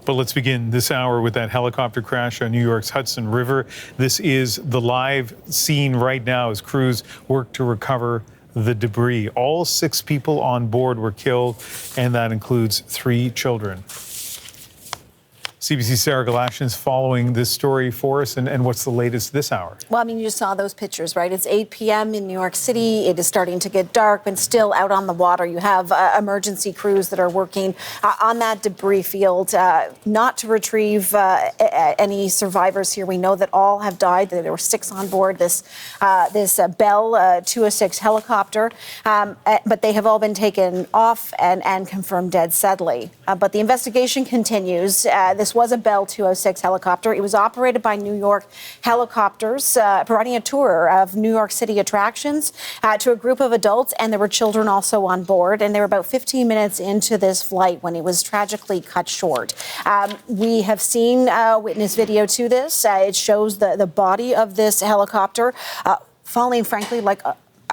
But let's begin this hour with that helicopter crash on New York's Hudson River. This is the live scene right now as crews work to recover the debris. All 6 people on board were killed, and that includes 3 children. CBC's Sarah Galashan is following this story for us, and what's the latest this hour? Well, I mean, you just saw those pictures, right? It's 8 p.m. in New York City. It is starting to get dark, but still out on the water. You have emergency crews that are working on that debris field, not to retrieve any survivors here. We know that all have died. There were 6 on board this Bell 206 helicopter, but they have all been taken off and confirmed dead, sadly. But the investigation continues. This was a Bell 206 helicopter. It was operated by New York Helicopters, providing a tour of New York City attractions to a group of adults, and there were children also on board. And they were about 15 minutes into this flight when it was tragically cut short. We have seen witness video to this. It shows the body of this helicopter falling, frankly, like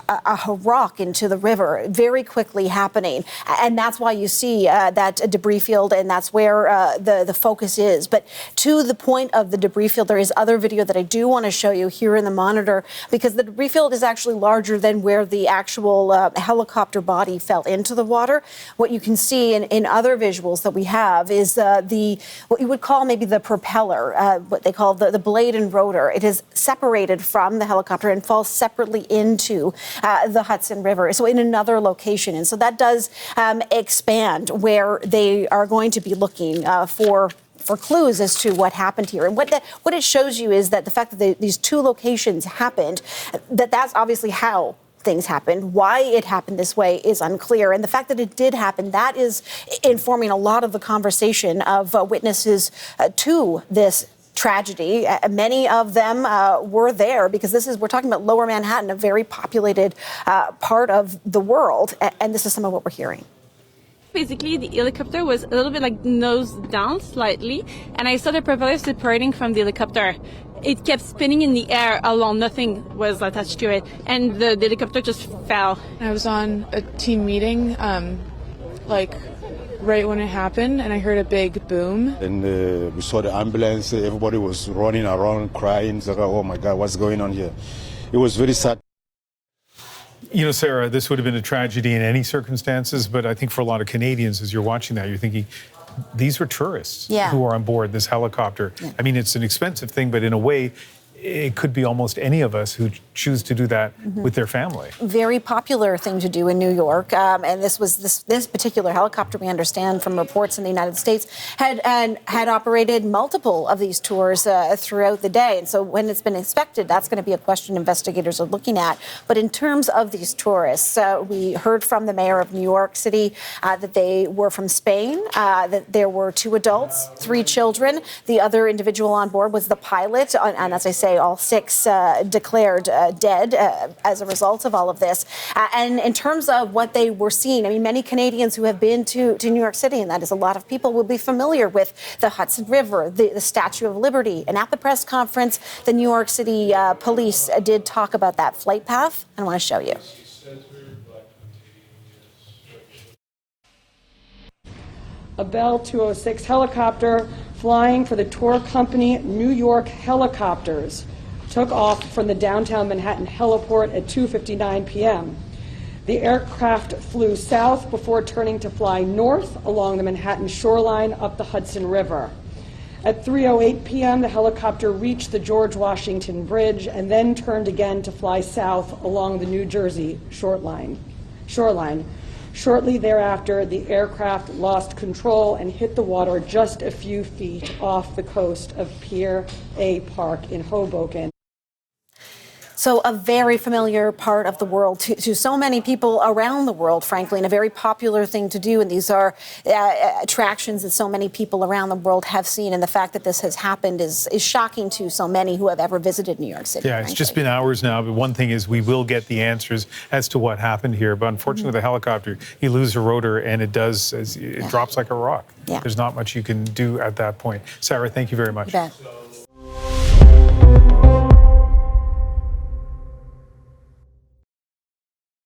a rock into the river, very quickly happening. And that's why you see that debris field, and that's where the focus is. But to the point of the debris field, there is other video that I do want to show you here in the monitor, because the debris field is actually larger than where the actual helicopter body fell into the water. What you can see in other visuals that we have is what you would call maybe the propeller, what they call the blade and rotor. It is separated from the helicopter and falls separately into the Hudson River, so in another location. And so that does expand where they are going to be looking for clues as to what happened here. And what it shows you is that the fact that these 2 locations happened, that's obviously how things happened. Why it happened this way is unclear. And the fact that it did happen, that is informing a lot of the conversation of witnesses to this tragedy. Many of them were there because we're talking about Lower Manhattan, a very populated part of the world. And this is some of what we're hearing. Basically, the helicopter was a little bit like nose down slightly, and I saw the propeller separating from the helicopter. It kept spinning in the air alone. Nothing was attached to it, and the helicopter just fell. I was on a team meeting, right when it happened, and I heard a big boom. And we saw the ambulance. Everybody was running around, crying. Like, oh my God, what's going on here? It was very sad. You know, Sarah, this would have been a tragedy in any circumstances, but I think for a lot of Canadians, as you're watching that, you're thinking, these were tourists who are on board this helicopter. Yeah. I mean, it's an expensive thing, but in a way, it could be almost any of us who choose to do that with their family. Very popular thing to do in New York. And this particular helicopter, we understand from reports in the United States, had operated multiple of these tours throughout the day. And so when it's been inspected, that's going to be a question investigators are looking at. But in terms of these tourists, we heard from the mayor of New York City that they were from Spain, that there were 2 adults, 3 children. The other individual on board was the pilot. And as I say, all 6 declared dead as a result of all of this. And in terms of what they were seeing, I mean, many Canadians who have been to New York City, and that is a lot of people, will be familiar with the Hudson River, the Statue of Liberty. And at the press conference, the New York City police did talk about that flight path. I want to show you. A Bell 206 helicopter flying for the tour company New York Helicopters took off from the downtown Manhattan heliport at 2:59 p.m. The aircraft flew south before turning to fly north along the Manhattan shoreline up the Hudson River. At 3:08 p.m., the helicopter reached the George Washington Bridge and then turned again to fly south along the New Jersey shoreline. Shortly thereafter, the aircraft lost control and hit the water just a few feet off the coast of Pier A Park in Hoboken. So a very familiar part of the world to so many people around the world, frankly, and a very popular thing to do. And these are attractions that so many people around the world have seen. And the fact that this has happened is shocking to so many who have ever visited New York City. Yeah, frankly. It's just been hours now. But one thing is we will get the answers as to what happened here. But unfortunately, the helicopter, you lose a rotor and it drops like a rock. Yeah. There's not much you can do at that point. Sarah, thank you very much. You bet.